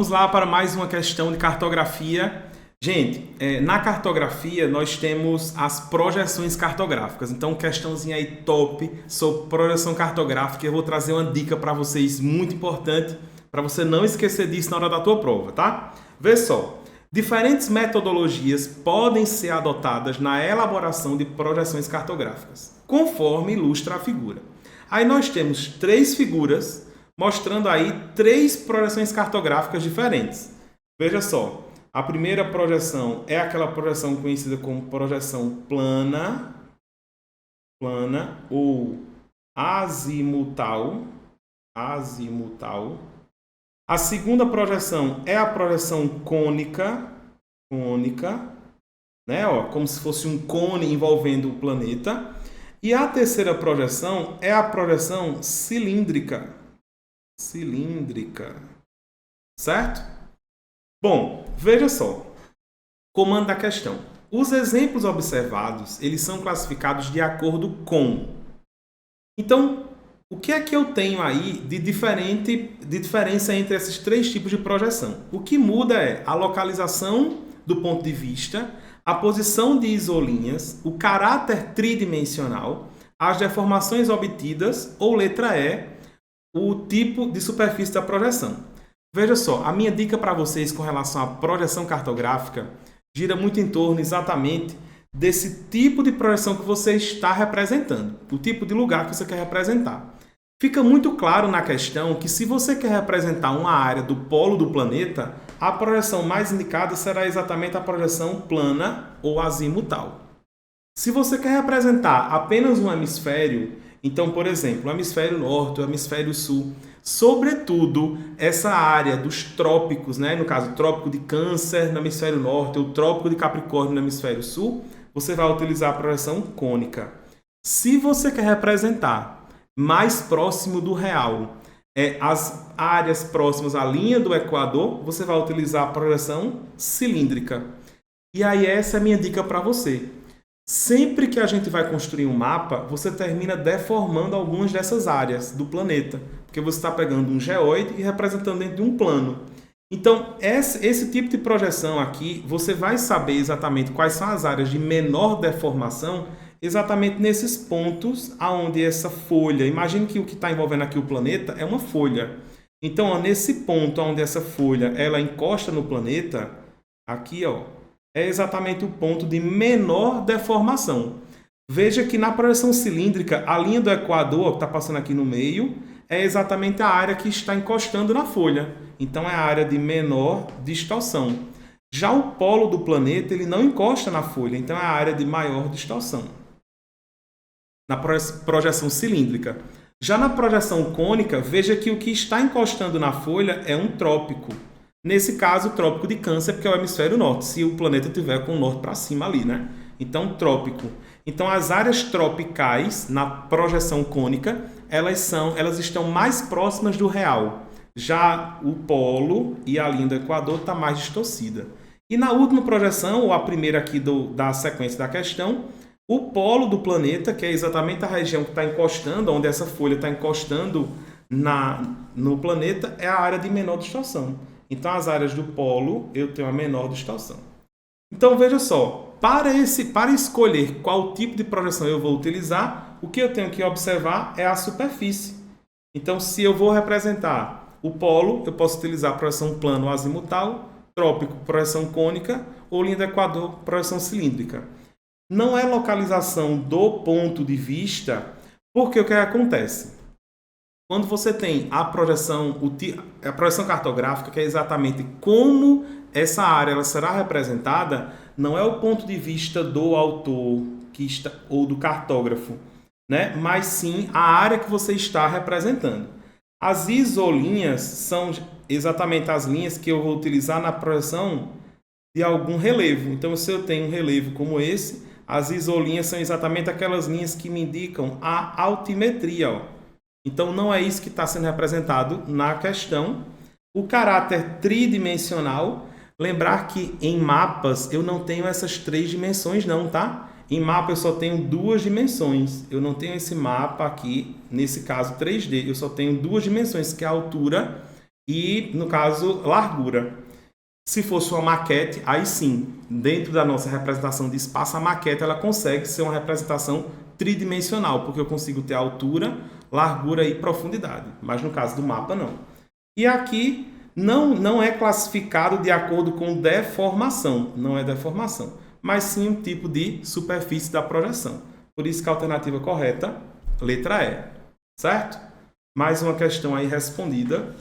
Vamos lá para mais uma questão de cartografia. Gente, na cartografia nós temos as projeções cartográficas. Então, questãozinha aí top sobre projeção cartográfica. Eu vou trazer uma dica para vocês muito importante, para você não esquecer disso na hora da tua prova, tá? Vê só. Diferentes metodologias podem ser adotadas na elaboração de projeções cartográficas, conforme ilustra a figura. Aí nós temos 3 figuras mostrando aí 3 projeções cartográficas diferentes. Veja só, a primeira projeção é aquela projeção conhecida como projeção plana ou azimutal. A segunda projeção é a projeção cônica, né? Ó, como se fosse um cone envolvendo o planeta. E a terceira projeção é a projeção cilíndrica. Certo? Bom, veja só. Comando da questão. Os exemplos observados, eles são classificados de acordo com. Então, o que é que eu tenho aí de diferença entre esses 3 tipos de projeção? O que muda é a localização do ponto de vista, a posição de isolinhas, o caráter tridimensional, as deformações obtidas, ou letra E, o tipo de superfície da projeção. Veja só, a minha dica para vocês com relação à projeção cartográfica gira muito em torno exatamente desse tipo de projeção que você está representando, o tipo de lugar que você quer representar. Fica muito claro na questão que se você quer representar uma área do polo do planeta, a projeção mais indicada será exatamente a projeção plana ou azimutal. Se você quer representar apenas um hemisfério, então, por exemplo, o hemisfério norte, o hemisfério sul, sobretudo essa área dos trópicos, né? No caso, o trópico de Câncer no hemisfério norte, o trópico de Capricórnio no hemisfério sul, você vai utilizar a projeção cônica. Se você quer representar mais próximo do real, as áreas próximas à linha do Equador, você vai utilizar a projeção cilíndrica. E aí essa é a minha dica para você. Sempre que a gente vai construir um mapa, você termina deformando algumas dessas áreas do planeta, porque você está pegando um geóide e representando dentro de um plano. Então, esse tipo de projeção aqui, você vai saber exatamente quais são as áreas de menor deformação, exatamente nesses pontos aonde essa folha, imagine que o que está envolvendo aqui o planeta é uma folha. Então, ó, nesse ponto onde essa folha ela encosta no planeta, aqui ó, é exatamente o ponto de menor deformação. Veja que na projeção cilíndrica, a linha do Equador, que está passando aqui no meio, é exatamente a área que está encostando na folha. Então, é a área de menor distorção. Já o polo do planeta, ele não encosta na folha, então é a área de maior distorção. Na projeção cilíndrica. Já na projeção cônica, veja que o que está encostando na folha é um trópico. Nesse caso, o trópico de Câncer, porque é o hemisfério norte, se o planeta tiver com o norte para cima ali, né? Então, trópico. Então, as áreas tropicais, na projeção cônica, elas estão mais próximas do real. Já o polo e a linha do Equador está mais distorcida. E na última projeção, ou a primeira aqui da sequência da questão, o polo do planeta, que é exatamente a região que está encostando, onde essa folha está encostando no planeta, é a área de menor distorção. Então, as áreas do polo, eu tenho a menor distorção. Então, veja só, para escolher qual tipo de projeção eu vou utilizar, o que eu tenho que observar é a superfície. Então, se eu vou representar o polo, eu posso utilizar a projeção plano ou azimutal, trópico, projeção cônica, ou linha do Equador, projeção cilíndrica. Não é localização do ponto de vista, porque o que acontece? Quando você tem a projeção cartográfica, que é exatamente como essa área ela será representada, não é o ponto de vista do autor ou do cartógrafo, né? Mas sim a área que você está representando. As isolinhas são exatamente as linhas que eu vou utilizar na projeção de algum relevo. Então, se eu tenho um relevo como esse, as isolinhas são exatamente aquelas linhas que me indicam a altimetria, ó. Então, não é isso que está sendo representado na questão. O caráter tridimensional, lembrar que em mapas eu não tenho essas 3 dimensões não, tá? Em mapa eu só tenho 2 dimensões. Eu não tenho esse mapa aqui, nesse caso 3D. Eu só tenho 2 dimensões, que é a altura e, no caso, largura. Se fosse uma maquete, aí sim, dentro da nossa representação de espaço, a maquete ela consegue ser uma representação tridimensional, porque eu consigo ter altura, largura e profundidade. Mas no caso do mapa, não. E aqui não é classificado de acordo com deformação, não é deformação, mas sim um tipo de superfície da projeção. Por isso que a alternativa correta, letra E, certo? Mais uma questão aí respondida.